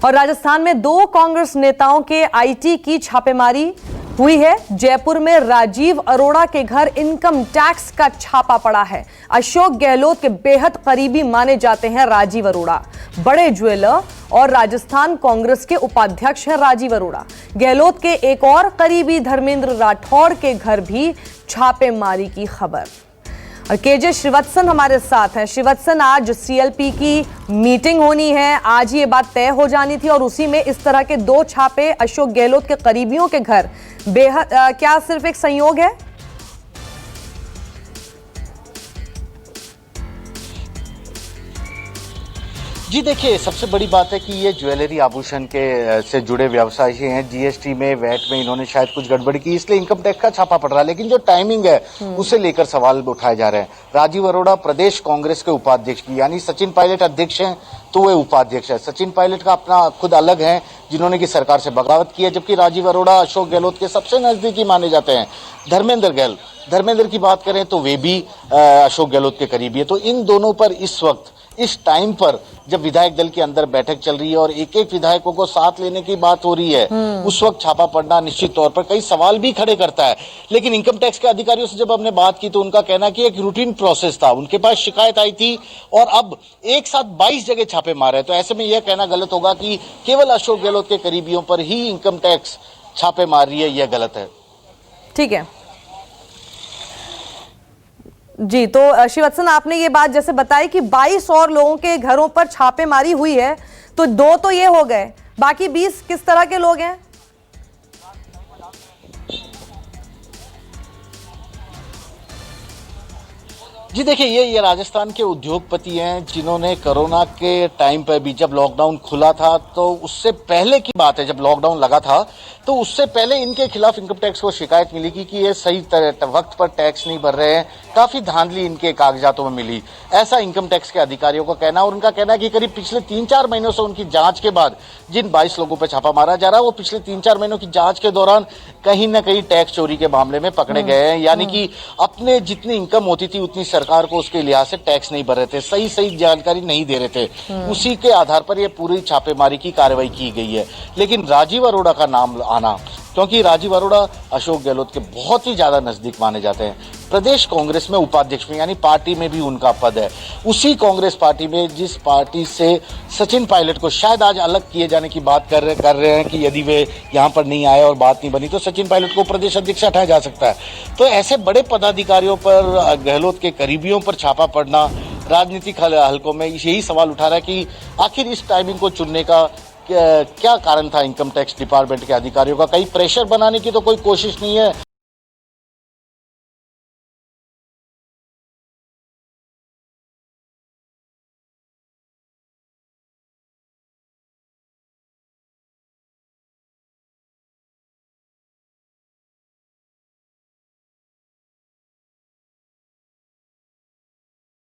और राजस्थान में 2 कांग्रेस नेताओं के आईटी की छापेमारी हुई है। जयपुर में राजीव अरोड़ा के घर इनकम टैक्स का छापा पड़ा है। अशोक गहलोत के बेहद करीबी माने जाते हैं राजीव अरोड़ा, बड़े ज्वेलर और राजस्थान कांग्रेस के उपाध्यक्ष हैं राजीव अरोड़ा। गहलोत के एक और करीबी धर्मेंद्र राठौड़ के घर भी छापेमारी की खबर। और केजे श्रीवत्सन हमारे साथ हैं। श्रीवत्सन, आज सीएलपी की मीटिंग होनी है, आज ये बात तय हो जानी थी और उसी में इस तरह के 2 छापे अशोक गहलोत के करीबियों के घर, बेहद क्या सिर्फ एक संयोग है? जी देखिए, सबसे बड़ी बात है कि ये ज्वेलरी आभूषण के से जुड़े व्यवसायी हैं। जीएसटी में, वैट में इन्होंने शायद कुछ गड़बड़ी की, इसलिए इनकम टैक्स का छापा पड़ रहा है। लेकिन जो टाइमिंग है उसे लेकर सवाल उठाए जा रहे हैं। राजीव अरोड़ा प्रदेश कांग्रेस के उपाध्यक्ष की, यानी सचिन पायलट अध्यक्ष हैं तो वे उपाध्यक्ष है। सचिन पायलट का अपना खुद अलग है, जिन्होंने की सरकार से बगावत की है, जबकि राजीव अरोड़ा अशोक गहलोत के सबसे नजदीकी माने जाते हैं। धर्मेंद्र की बात करें तो वे भी अशोक गहलोत के करीबी है। तो इन दोनों पर इस वक्त, इस टाइम पर जब विधायक दल के अंदर बैठक चल रही है और एक एक विधायकों को साथ लेने की बात हो रही है, उस वक्त छापा पड़ना निश्चित तौर पर कई सवाल भी खड़े करता है। लेकिन इनकम टैक्स के अधिकारियों से जब हमने बात की तो उनका कहना कि एक रूटीन प्रोसेस था, उनके पास शिकायत आई थी और अब एक साथ 22 जगह छापे मारे। तो ऐसे में यह कहना गलत होगा कि केवल अशोक गहलोत के करीबियों पर ही इनकम टैक्स छापे मार रही है, यह गलत है। ठीक है जी, तो श्रीवत्सन, आपने ये बात जैसे बताई कि 22 और लोगों के घरों पर छापेमारी हुई है, तो 2 तो ये हो गए, बाकी 20 किस तरह के लोग हैं? जी देखिए, ये राजस्थान के उद्योगपति हैं जिन्होंने कोरोना के टाइम पर भी, जब लॉकडाउन खुला था तो उससे पहले की बात है, जब लॉकडाउन लगा था तो उससे पहले इनके खिलाफ इनकम टैक्स को शिकायत मिली कि ये सही वक्त पर टैक्स नहीं भर रहे हैं। काफी धांधली इनके कागजातों में मिली, ऐसा इनकम टैक्स के अधिकारियों का कहना। और उनका कहना है कि करीब पिछले 3-4 महीनों से उनकी जांच के बाद जिन 22 लोगों पर छापा मारा जा रहा है, वो पिछले 3-4 महीनों की जांच के दौरान कहीं ना कहीं टैक्स चोरी के मामले में पकड़े गए हैं। यानी कि अपने जितनी इनकम होती थी उतनी सरकार को उसके लिहाज से टैक्स नहीं भर रहे थे, सही जानकारी नहीं दे रहे थे। उसी के आधार पर यह पूरी छापेमारी की कार्रवाई की गई है। लेकिन राजीव अरोड़ा का नाम आना, क्योंकि राजीव अरोड़ा अशोक गहलोत के बहुत ही ज्यादा नजदीक माने जाते हैं। प्रदेश कांग्रेस में उपाध्यक्ष में, यानी पार्टी में भी उनका पद है। उसी कांग्रेस पार्टी में जिस पार्टी से सचिन पायलट को शायद आज अलग किए जाने की बात कर रहे हैं कि यदि वे यहां पर नहीं आए और बात नहीं बनी तो सचिन पायलट को प्रदेश अध्यक्ष हटाया जा सकता है। तो ऐसे बड़े पदाधिकारियों पर, गहलोत के करीबियों पर छापा पड़ना राजनीतिक हलकों में यही सवाल उठा रहा है कि आखिर इस टाइमिंग को चुनने का क्या कारण था इनकम टैक्स डिपार्टमेंट के अधिकारियों का? कहीं प्रेशर बनाने की तो कोई कोशिश नहीं है।